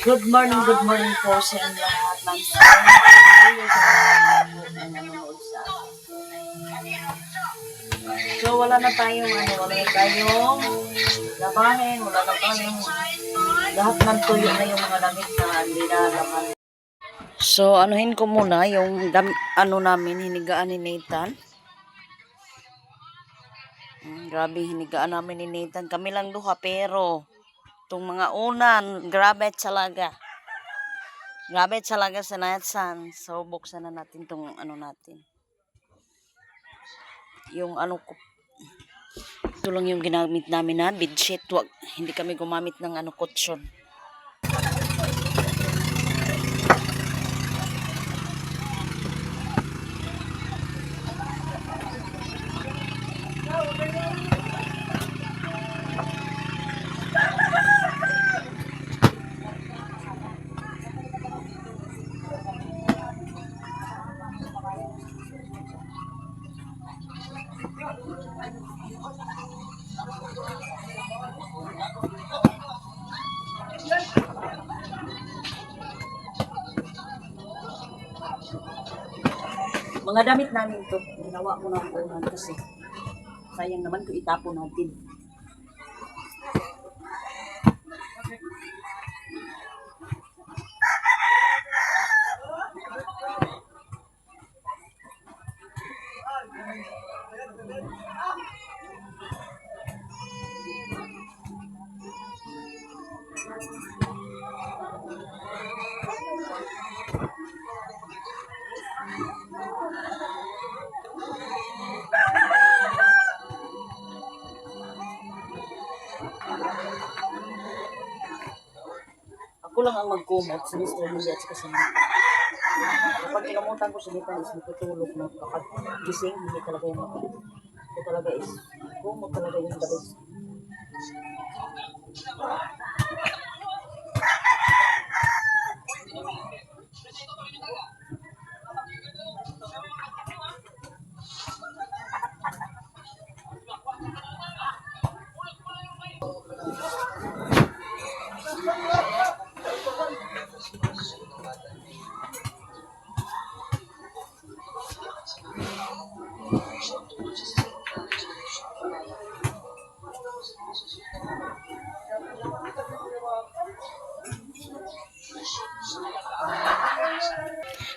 Good morning po sa inyo lahat ng video sa mga na nanonood sa akin. So, wala na tayong labahin, wala na tayong lahat ng tuyo na yung mga damit na hindi na laman. So, anuhin ko muna yung namin, hinigaan ni Nathan. Grabe, hinigaan namin ni Nathan. Kami lang duha, pero itong mga unan, grabe talaga. Grabe talaga sa Nathan. So, buksan na natin itong natin. Yung ito lang yung ginamit namin na bedsheet. Hindi kami gumamit ng kutsyon. Mga damit namin to, ginawa ko ng unan kasi sayang naman kung itapon natin. Ako lang ang magkumot sa Mr. Lee at sa Nita. Kapag kinamutan ko sa Nita is matutulog na kapag gising, hindi talaga yung ito talaga is kumot talaga yung dalis.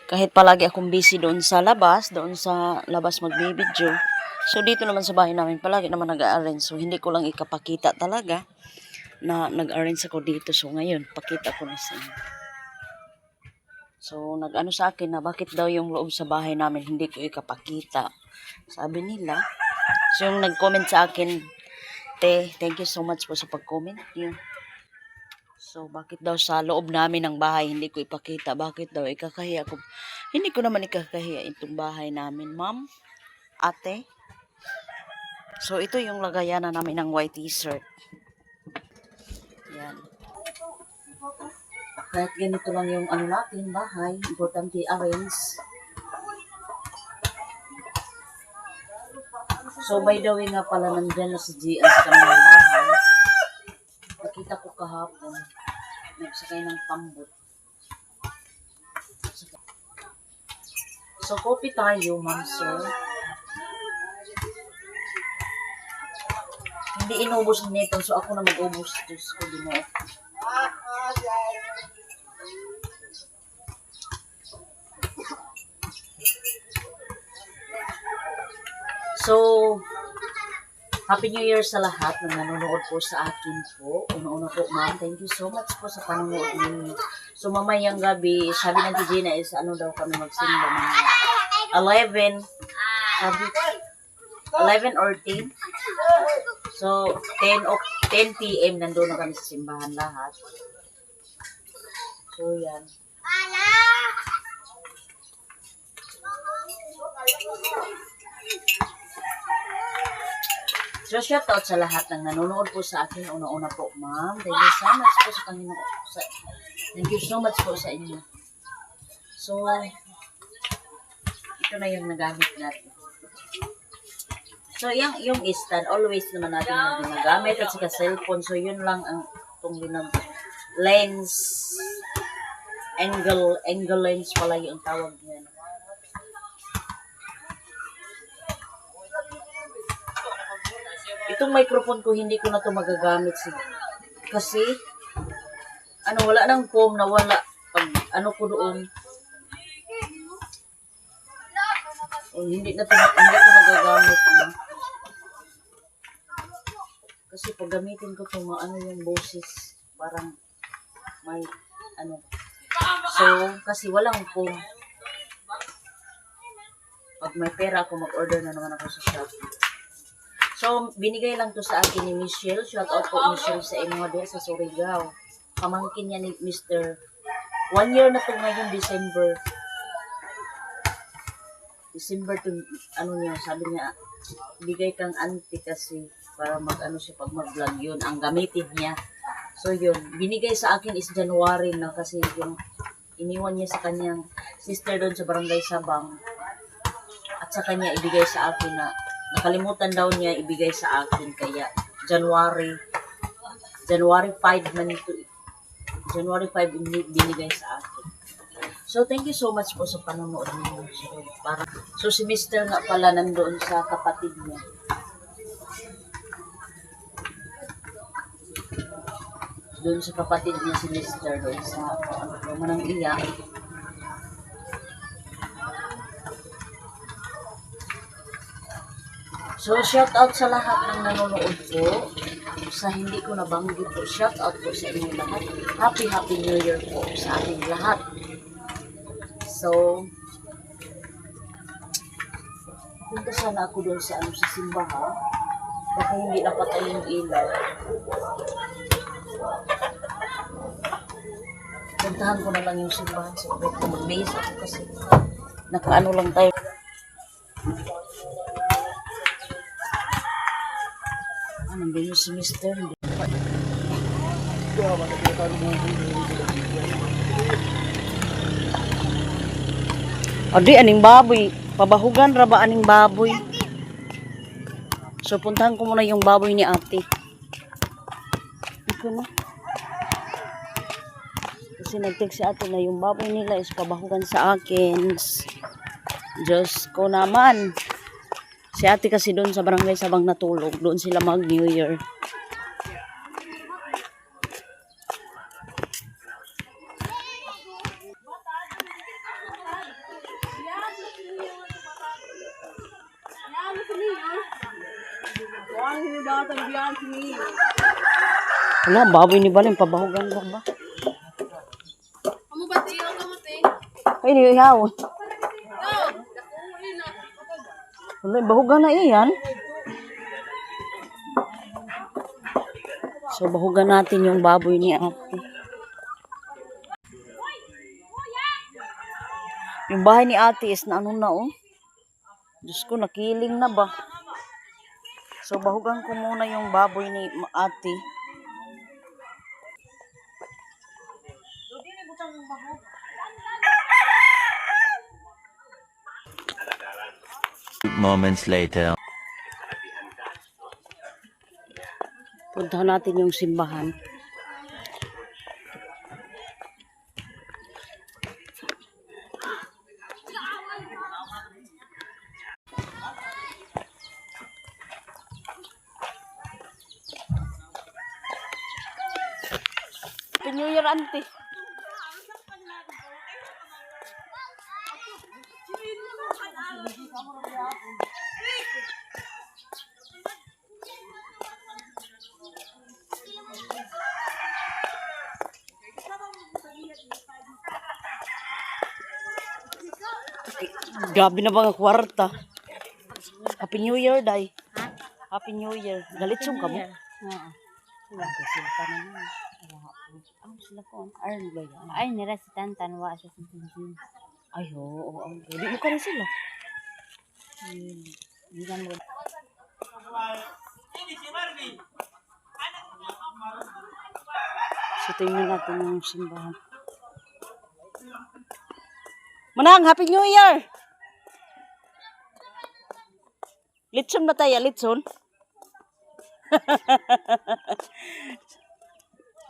Kahit palagi akong busy doon sa labas magbibideo. So dito naman sa bahay namin palagi naman nag-arrange. So hindi ko lang ikapakita talaga na nag-arrange ako dito. So ngayon pakita ko na sa inyo. So nag-ano sa akin na bakit daw yung loob sa bahay namin hindi ko ikapakita. Sabi nila. So yung nag-comment sa akin, thank you so much po sa pag-comment niyo. So, bakit daw sa loob namin ng bahay hindi ko ipakita? Bakit daw ikakahiya ko? Hindi ko naman ikakahiya itong bahay namin, ma'am, ate. So, ito yung lagayan na namin ng white t-shirt. Yan. Kahit ganito lang yung natin, bahay, importante i-arrange. So, by the way nga pala, nandyan na si Gian sa kanilang bahay. Nakita ko kahapon. Nagsakay ng tambot. So, coffee tayo, ma'am, sir. Hindi inubos nito, so ako na mag-ubos. Diyos ko, din ako. So, Happy New Year sa lahat na nanonood po sa akin po. Una-una po, ma'am, thank you so much po sa panonood ninyo. So, mamayang gabi, sabi ng Gina is daw kami magsimba mga 11 or 10. So, 10 p.m. nandun na kami sa simbahan lahat. So, yan. So, shout out sa lahat ng nanonood po sa akin. Una-una po, ma'am. Thank you so much po sa Panginoon. Thank you so much po sa inyo. So, ito na yung nagamit natin. So, yung stand, always naman natin yung ginagamit at saka cellphone. So, yun lang ang itong lens Angle lens pala yung tawag niya. Itong microphone ko, hindi ko na to magagamit. Kasi, wala nang foam na wala. Pag ko doon, hindi ko magagamit na. Kasi pag gamitin ko to, yung boses, parang may, So, kasi walang foam. Pag may pera ako, mag-order na naman ako sa Shopee. So, binigay lang to sa akin ni Michelle. Shout out po Michelle sa inyo diya sa Surigao. Pamangkin niya ni Mr. 1 year na to ngayon, December. December to, niya, sabi niya, bigay kang auntie kasi para siya pag mag-vlog yun. Ang gamitin niya. So, yun. Binigay sa akin is January na kasi yung iniwan niya sa kanyang sister doon sa Barangay Sabang. At sa kanya ibigay sa akin na nakalimutan daw niya ibigay sa akin kaya January 5 man ito. January 5 binigay sa akin. So thank you so much po sa panonood niyo. So si Mr. nga pala nandoon sa kapatid niya. Doon sa kapatid niya si Mr. doon sa manang iyak. So, shout out sa lahat ng nanonood po. Sa hindi ko nabanggit po, shout out po sa inyo lahat. Happy New Year po sa ating lahat. So, punta sana ako doon sa sa simbahan. Baka hindi napatay yung ilaw. Puntahan ko na lang yung simbahan sa mag-base ako kasi nakaano lang tayo. Nandun yung si Mr. Adi, aning baboy. Pabahugan ra ba aning baboy? So, puntahan ko muna yung baboy ni ate. Ito na. Kasi nag-text si ate na yung baboy nila is pabahugan sa akin. Diyos ko naman. Si ate kasi doon sa Barangay Sabang natulog. Doon sila mag-New Year. Wala, baboy ni Baling. Pabahugan lang ba? Ay, di ihaw. Wala, bahugan na iyan. So, bahugan natin yung baboy ni ate. Yung bahay ni ate is na Diyos ko, nakiling na ba? So, bahugan ko muna yung baboy ni ate. Moments later. Puntahan natin yung simbahan. Happy New Year, auntie. Grabe na ba ang kwarta? Happy New Year, day. Happy New Year. Galitsong ka mo? Oo. Kasilta na naman. Sila ko. Iron ba yan? Ay, nila si Tantan. Wa siya sa Tantan. Ay, oo. Di mo ka rin sila. Hindi ka mo. So, tingnan natin yung simbahan. Manang, Happy New Year! Litson ba tayo? Litson?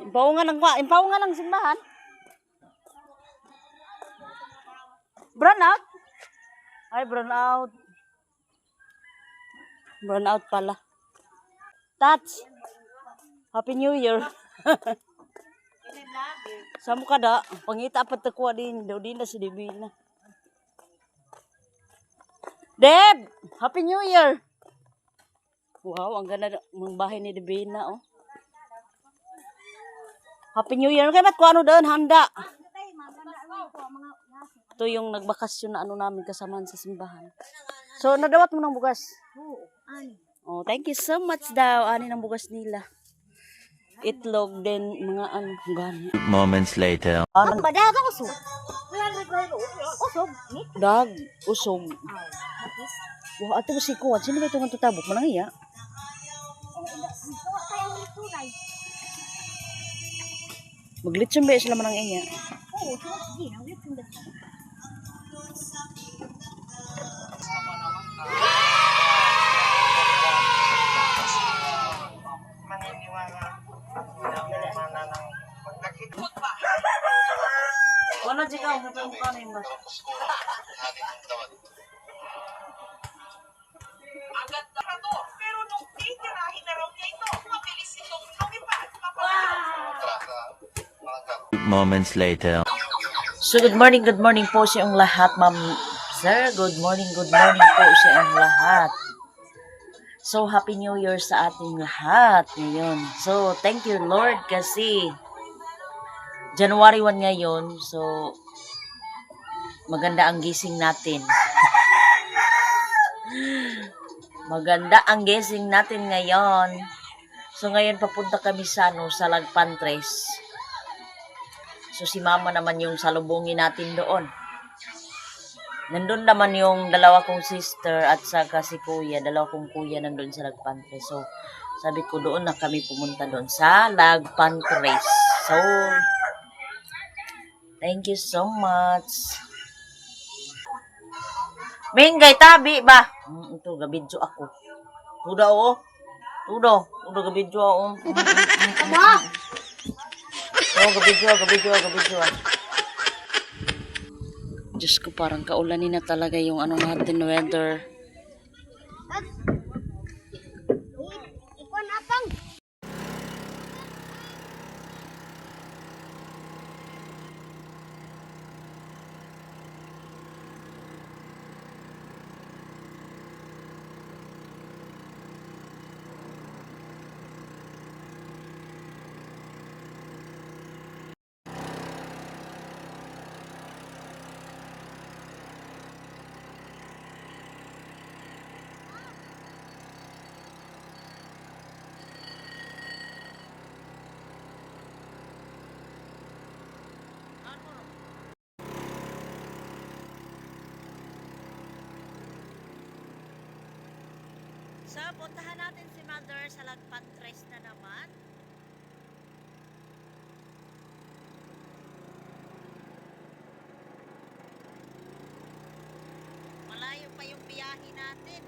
Impaw nga ng simbahan. Brown out? Ay, brown out. Brown out pala. Tats. Happy New Year. Samo ka da. Pangita pa takuha din. Daw din na si Divina. Deb! Happy New Year! Wow, ang ganda ng bahay ni Divina, oh. Happy New Year. Kaya ba't kung ano doon? Handa. Ito yung nagbakasyon na ano namin kasamaan sa simbahan. So, nadawat mo ng bugas? Oo, ani. Oh, thank you so much daw. Ani ng bugas nila. Itlog din, mga ano, gani. Moments later. Ano? Badaga usog. Usog. Ni. Dag, usog. Wah, ato si Kuwan. Sino ba itong tutabok? Manang iya? Maglitsyon ba sila manang iya? Oo, sige. Ang litong dito. Wala jika ang mukha na yun ba? Agad na ito, pero nung titirahin na raw niya ito, mabilis itong lumipad. Moments later. So, good morning po sa iyong lahat, ma'am. Sir, good morning po sa iyong lahat. So, Happy New Year sa ating lahat ngayon. So, thank you, Lord, kasi January 1 ngayon. So, maganda ang gising natin. Maganda ang gising natin ngayon. So, ngayon papunta kami sa, sa Lagpantres. So, si mama naman yung salubungin natin doon. Nandun naman yung dalawa kong sister at saka si kuya. Dalawa kong kuya nandun sa Lagpantres. So, sabi ko doon na kami pumunta doon sa Lagpantres. So, thank you so much. Mingay, tabi ba? Ito, gabidyo ako. Tuda o. Tudo gabidyo ako. Oh, gabidyo. Diyos ko, parang kaulanin na talaga yung ano natin weather. Ikon apang. So, puntahan natin si Mother sa Lagpantres na naman. Malayo pa yung biyahe natin.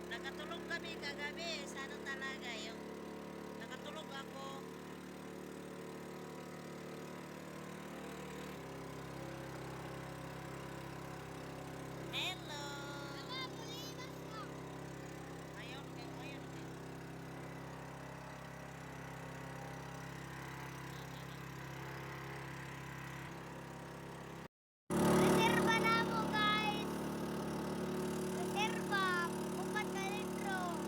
Nakatulog kami kagabi. Sana talaga yung nakatulog ako. Hello. Reserva na mo, guys. Reserva. 4 ka litro.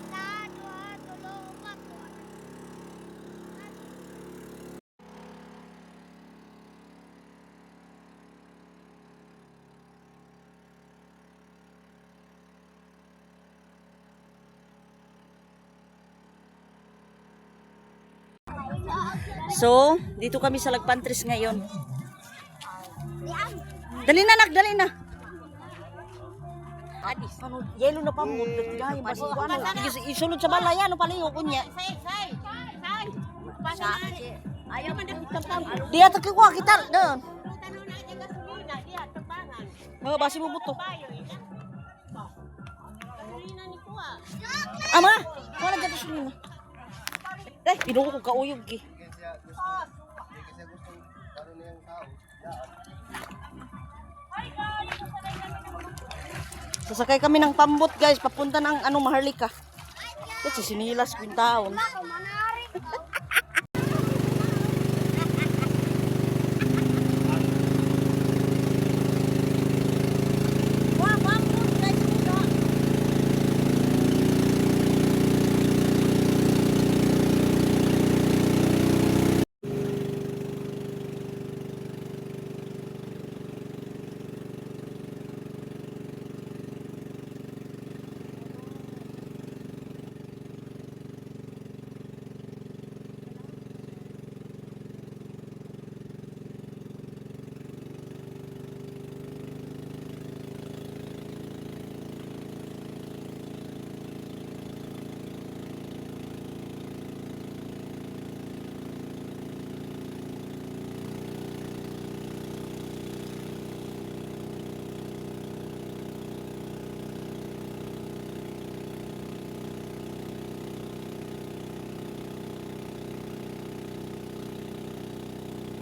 Sa 2, 3, 4. So, dito kami sa Lagpantres ngayon. Dali na, nak, dali na. Adis, ano, yelo na pa mo. Dahil basi ko ano. Isulod sa balay, ano paliho ko niya. Ayaw man dito. Diya, tagkikuha kita doon. Mga basi mo buto. Ama, wala dyan sa lima. Eh, pinuho ko kauyog ki. Sasakay kami ng pambot guys, papunta ng Maharlika. Kasi sinilas pintaon.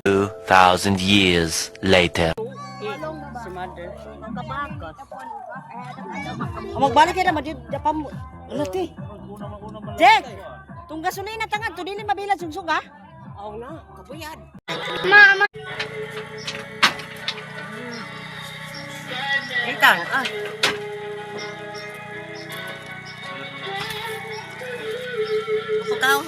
Two thousand years later. Si mother. Magbalik ka na, madid. Wala, te. Jack! Itong gasolina tangad, ito dili mabilad sungsung ha? Oo na, kabuyad. Itan, ah. Pagkaw.